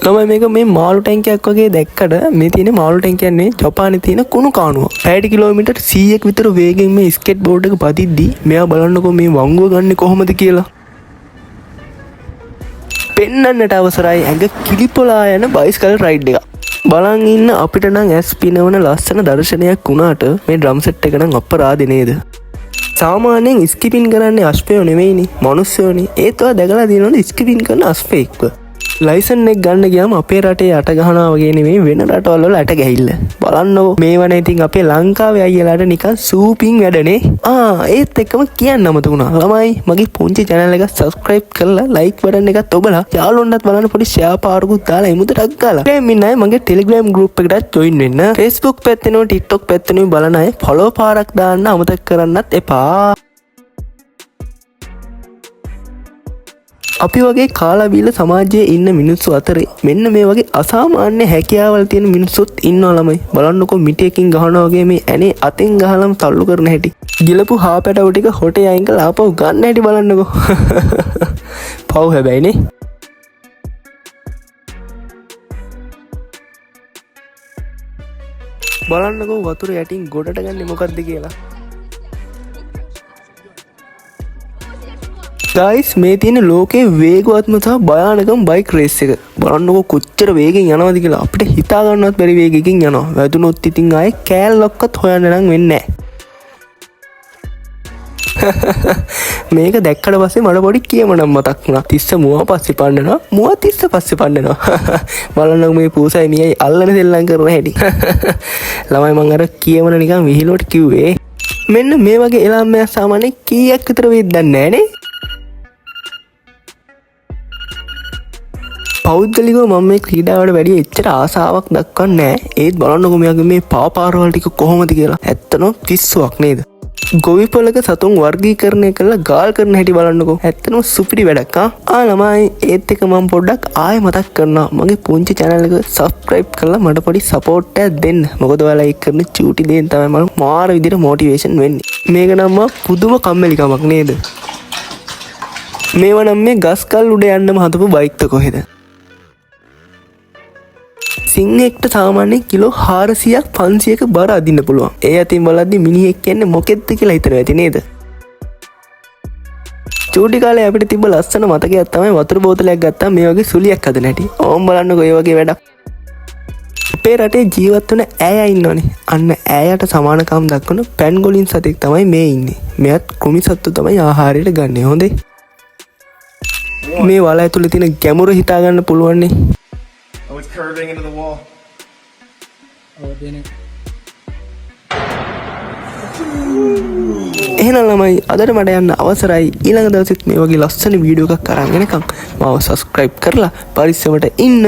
ළමයි මේක මේ මාළු ටැංකියක් වගේ දැක්කට මේ තියෙන මාළු ටැංකියක් නෙවෙයි ජපානයේ තියෙන කුණු කානුව. 60 කිලෝමීටර් 100ක් විතර වේගෙන් මේ ස්කේට් බෝඩ් එක පදිද්දි මෙයා බලන්නකෝ මේ වංගුව ගන්නෙ කොහොමද කියලා. පෙන්නන්නට අවසරයි ඇඟ කිලිපොලා යන බයිසිකල් රයිඩ් එක. බලන් ඉන්න අපිට නම් ඇස් පිනවන ලස්සන දර්ශනයක් වුණාට මේ ඩ්‍රම් සෙට් එක නම් අපරාධ නේද? සාමාන්‍යයෙන් ස්කිපින් කරන්නේ අශ්වයෝ නෙවෙයිනේ මනුස්සයෝනේ. ඒත් ඔයා දැකලා තියෙනවද ස්කිපින් කරන අශ්වයෙක්ව? ලයිසන් එක ගන්න ගියාම අපේ රටේ අට ගහනවා වගේ නෙවෙයි වෙන රටවල් වල අට ගහිල්ල. බලන්නකෝ මේවන ඉතින් අපේ ලංකාවේ අයියලාට නිකන් සූපින් වැඩනේ. ඒත් එක්කම කියන්න අමතකුණා. ළමයි මගේ පුංචි channel එක subscribe කරලා like බටන් එකත් ඔබලා යාළුවන්ටත් බලන්න පොඩි share පාරකුත් දාලා එමුදටක් ගාලා. දැන් ඉන්න අය මගේ Telegram group එකටත් join වෙන්න. Facebook පැත්තෙනෝ TikTok පැත්තෙනෝ බලන අය follow පාරක් දාන්න අමතක කරන්නත් එපා. අපි වගේ කාලා බීලා සමාජයේ ඉන්න මිනිස්සු අතරේ මෙන්න මේ වගේ අසාමාන්‍ය හැකියාවල් තියෙන මිනිස්සුත් ඉන්නවා ළමයි. බලන්නකෝ මිටියකින් ගහනවා වගේ මේ ඇනේ අතෙන් ගහලම තල්ලු කරන හැටි. ගිලපු හාපැටව ටික හොටේ අයින් කරලා ආපහු ගන්න හැටි බලන්නකෝ. පව් හැබැයිනේ. බලන්නකෝ වතුර යටින් ගොඩට ගන්නේ මොකද්ද කියලා. ගයිස් මේ තියෙන ලෝකේ වේගවත්ම සහ භයානකම බයික් රේස් එක. බලන්නකෝ කොච්චර වේගෙන් යනවද කියලා අපිට හිතා ගන්නවත් බැරි වේගකින් යනවා. වැදුනොත් ඉතින් ආයේ කෑල්ලක්වත් හොයන්න නම් වෙන්නේ නැහැ. මේක දැක්කට පස්සේ මට පොඩි කියමනක් මතක් වුණා. තිස්ස මුවා පස්සේ පන්නනවා. මුවා තිස්ස පස්සේ පන්නනවා. බලන්නකෝ මේ පූසයි මියයි අල්ලන සෙල්ලම් කරන හැටි. ළමයි මං අර කියමන නිකන් විහිළුවට කිව්වේ. මෙන්න මේ වගේ එළාම්මයක් සාමාන්‍යයෙන් කීයක් විතර වේද දන්නේ නැහනේ. පෞද්ගලිකව මම මේ ක්‍රීඩාවට වැඩි එච්චර ආසාවක් දක්වන්නේ නැහැ. ඒත් බලන්නකෝ මෙයාගේ මේ පාපාරවල් ටික කොහොමද කියලා. ඇත්තටම පිස්සුවක් නේද? ගොවිපොලක සතුන් වර්ගීකරණය කරලා ගාල් කරන හැටි බලන්නකෝ. ඇත්තටම සුපිරි වැඩක් ළමයි. ඒත් එක මම පොඩ්ඩක් ආයෙ මතක් කරනවා. මගේ පුංචි channel එක subscribe කරලා මට පොඩි support එකක් දෙන්න. මොකද ඔයාලා like කරන චූටි දේෙන් තමයි මම මාර විදිහට motivation වෙන්නේ. මේක නම් පුදුම කම්මැලිකමක් නේද? මේව නම් මේ ගස්කල් උඩ යන්නම හදපු බයික්ද කොහෙද? සිංහෙක්ට සාමාන්‍යයෙන් කිලෝ 400ක් 500ක බර අදින්න පුළුවන්. ඒ අතින් බලද්දි මිනිහෙක් කියන්නේ මොකෙද්ද කියලා හිතනවා ඇති නේද? චූටි කාලේ අපිට තිබ්බ ලස්සන මතකයක් තමයි වතුර බෝතලයක් ගත්තාම මේ වගේ සුලියක් හදන හැටි. ඕම් බලන්නකෝ ඒ වගේ වැඩක්. අපේ රටේ ජීවත් වෙන ඈයා ඉන්නවනේ. අන්න ඈයාට සමානකම් දක්වන පැන්ගොලින් සතෙක් තමයි මේ ඉන්නේ. මෙයත් කෘමි සත්තු තමයි ආහාරයට ගන්නෙ. හොඳේ. මේ වල ඇතුලේ තියෙන ගැඹුර හිතා ගන්න පුළුවන් නේ. Oh, it's curving into the wall. Oh, it didn't. එහෙනම් ළමයි අදට මට යන්න අවසරයි. ඊළඟ දවසෙත් මේ වගේ ලස්සන වීඩියෝ එකක් අරන් එනකම් මාව subscribe කරලා පරිස්සමට ඉන්න.